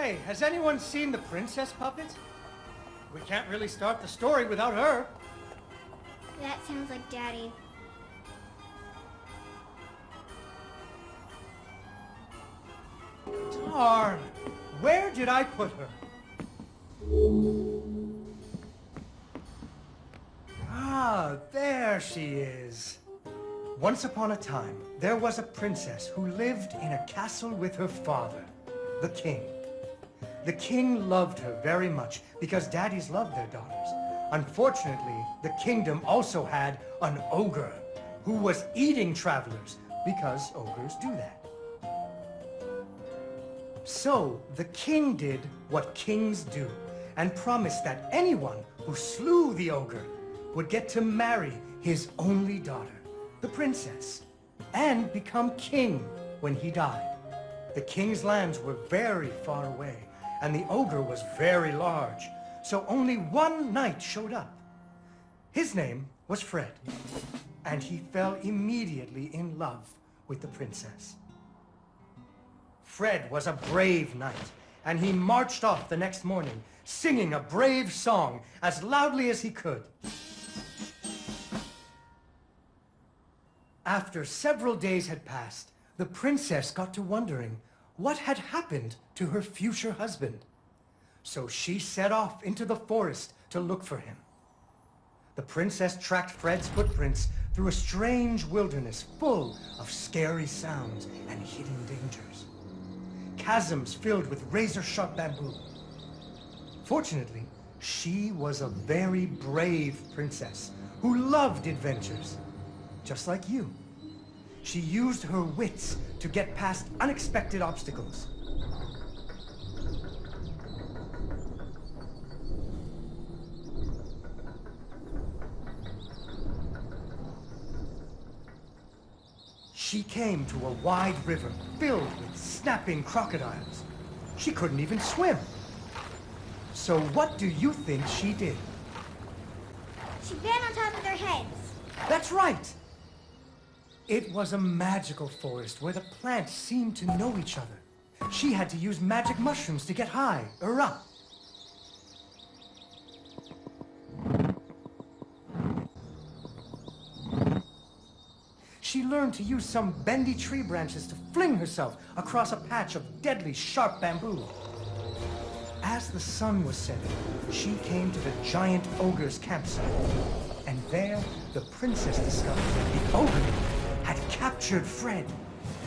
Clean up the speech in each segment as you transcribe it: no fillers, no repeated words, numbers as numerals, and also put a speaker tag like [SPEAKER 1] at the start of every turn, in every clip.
[SPEAKER 1] Hey, has anyone seen the princess puppet? We can't really start the story without her.
[SPEAKER 2] That sounds like Daddy.
[SPEAKER 1] Darn! Where did I put her? Ah, there she is. Once upon a time, there was a princess who lived in a castle with her father, the king. The king loved her very much because daddies loved their daughters. Unfortunately, the kingdom also had an ogre who was eating travelers because ogres do that. So the king did what kings do and promised that anyone who slew the ogre would get to marry his only daughter, the princess, and become king when he died. The king's lands were very far away, and the ogre was very large, so only one knight showed up. His name was Fred, and he fell immediately in love with the princess. Fred was a brave knight, and he marched off the next morning, singing a brave song as loudly as he could. After several days had passed, the princess got to wondering what had happened to her future husband. So she set off into the forest to look for him. The princess tracked Fred's footprints through a strange wilderness full of scary sounds and hidden dangers. Chasms filled with razor-sharp bamboo. Fortunately, she was a very brave princess who loved adventures, just like you. She used her wits to get past unexpected obstacles. She came to a wide river filled with snapping crocodiles. She couldn't even swim. So what do you think she did?
[SPEAKER 2] She ran on top of their heads.
[SPEAKER 1] That's right! It was a magical forest where the plants seemed to know each other. She had to use magic mushrooms to get high or up. She learned to use some bendy tree branches to fling herself across a patch of deadly sharp bamboo. As the sun was setting, she came to the giant ogre's campsite. And there, the princess discovered that the ogre had captured Fred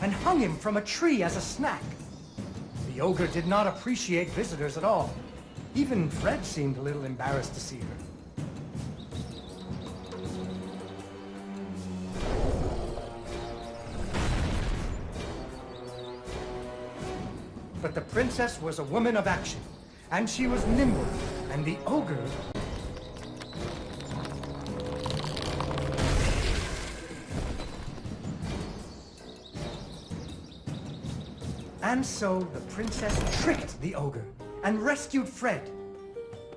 [SPEAKER 1] and hung him from a tree as a snack. The ogre did not appreciate visitors at all. Even Fred seemed a little embarrassed to see her. But the princess was a woman of action, and she was nimble, and the ogre... And so the princess tricked the ogre and rescued Fred.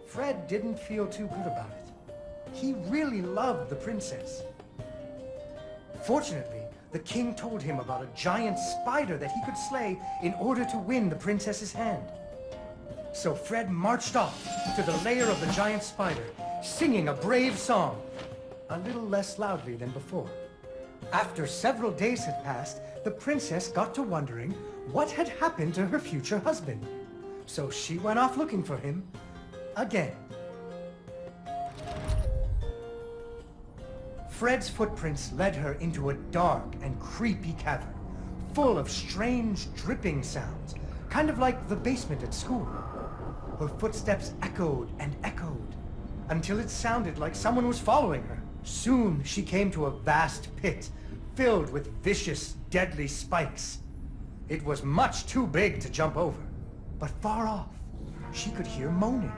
[SPEAKER 1] Fred didn't feel too good about it. He really loved the princess. Fortunately, the king told him about a giant spider that he could slay in order to win the princess's hand. So Fred marched off to the lair of the giant spider, singing a brave song, a little less loudly than before. After several days had passed, the princess got to wondering what had happened to her future husband. So she went off looking for him again. Fred's footprints led her into a dark and creepy cavern, full of strange dripping sounds, kind of like the basement at school. Her footsteps echoed and echoed, until it sounded like someone was following her. Soon she came to a vast pit, filled with vicious, deadly spikes. It was much too big to jump over, but far off, she could hear moaning.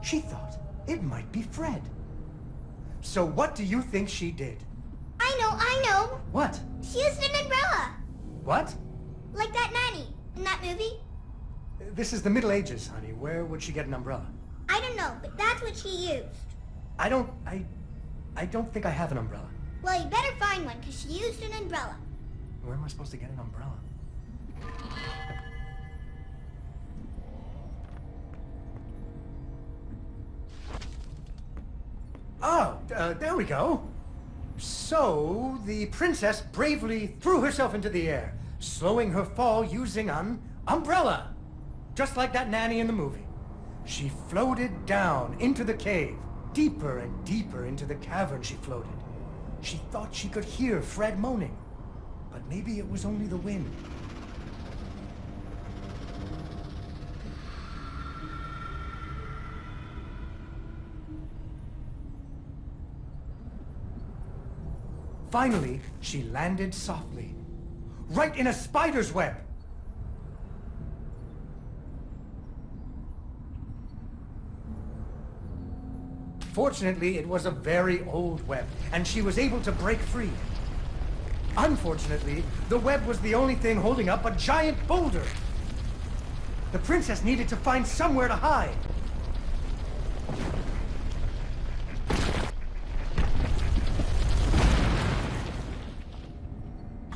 [SPEAKER 1] She thought it might be Fred. So what do you think she did?
[SPEAKER 2] I know!
[SPEAKER 1] What?
[SPEAKER 2] She used an umbrella!
[SPEAKER 1] What?
[SPEAKER 2] Like that nanny in that movie.
[SPEAKER 1] This is the Middle Ages, honey. Where would she get an umbrella?
[SPEAKER 2] I don't know, but that's what she used.
[SPEAKER 1] I don't think I have an umbrella.
[SPEAKER 2] Well, you better find one, because she used an umbrella.
[SPEAKER 1] Where am I supposed to get an umbrella? Oh, there we go. So, the princess bravely threw herself into the air, slowing her fall using an umbrella. Just like that nanny in the movie. She floated down into the cave. Deeper and deeper into the cavern she floated. She thought she could hear Fred moaning. But maybe it was only the wind. Finally, she landed softly, right in a spider's web. Fortunately, it was a very old web, and she was able to break free. Unfortunately, the web was the only thing holding up a giant boulder. The princess needed to find somewhere to hide.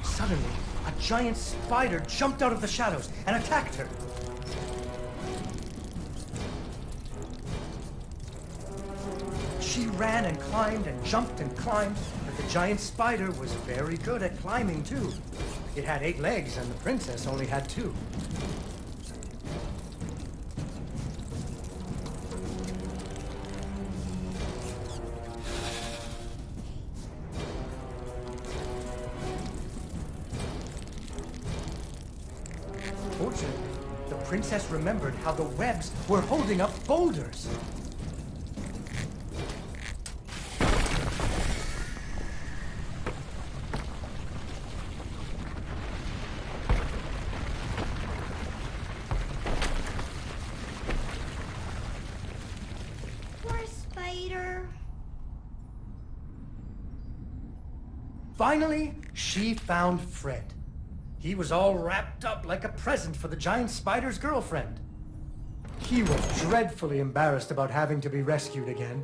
[SPEAKER 1] Suddenly, a giant spider jumped out of the shadows and attacked her. She ran and climbed and jumped and climbed, but the giant spider was very good at climbing too. It had 8 legs and the princess only had 2. Fortunately, the princess remembered how the webs were holding up boulders.
[SPEAKER 2] Poor spider.
[SPEAKER 1] Finally, she found Fred. He was all wrapped up like a present for the giant spider's girlfriend. He was dreadfully embarrassed about having to be rescued again.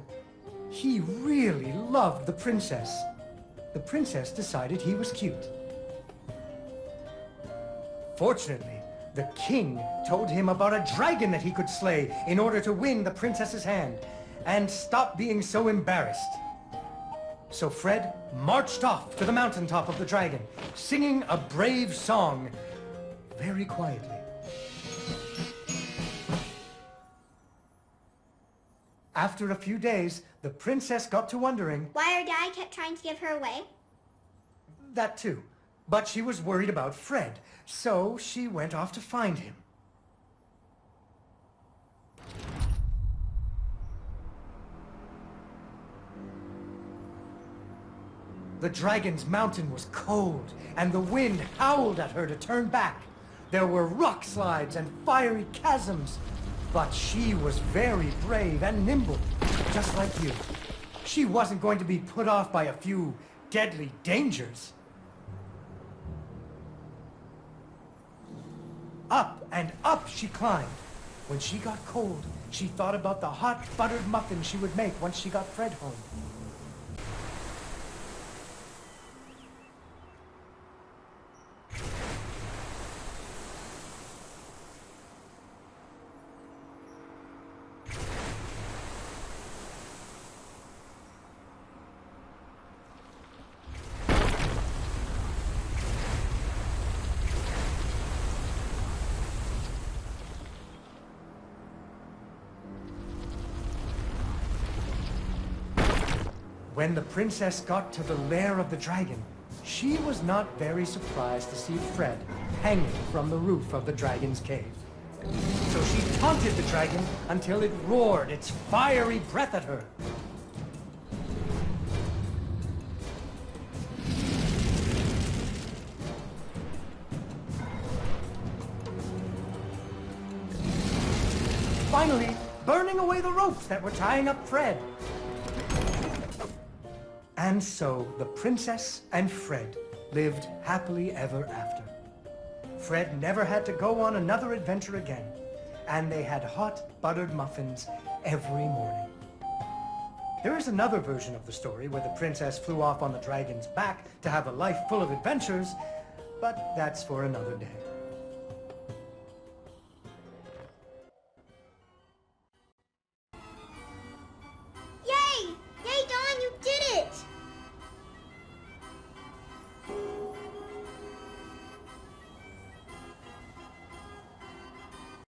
[SPEAKER 1] He really loved the princess. The princess decided he was cute. Fortunately, the king told him about a dragon that he could slay in order to win the princess's hand and stop being so embarrassed. So Fred marched off to the mountaintop of the dragon, singing a brave song very quietly. After a few days, the princess got to wondering...
[SPEAKER 2] Why her dad kept trying to give her away?
[SPEAKER 1] That too. But she was worried about Fred, so she went off to find him. The dragon's mountain was cold, and the wind howled at her to turn back. There were rock slides and fiery chasms, but she was very brave and nimble, just like you. She wasn't going to be put off by a few deadly dangers. Up and up she climbed. When she got cold, she thought about the hot buttered muffin she would make once she got Fred home. When the princess got to the lair of the dragon, she was not very surprised to see Fred hanging from the roof of the dragon's cave. So she taunted the dragon until it roared its fiery breath at her. Finally, burning away the ropes that were tying up Fred. And so the princess and Fred lived happily ever after. Fred never had to go on another adventure again, and they had hot buttered muffins every morning. There is another version of the story where the princess flew off on the dragon's back to have a life full of adventures, but that's for another day.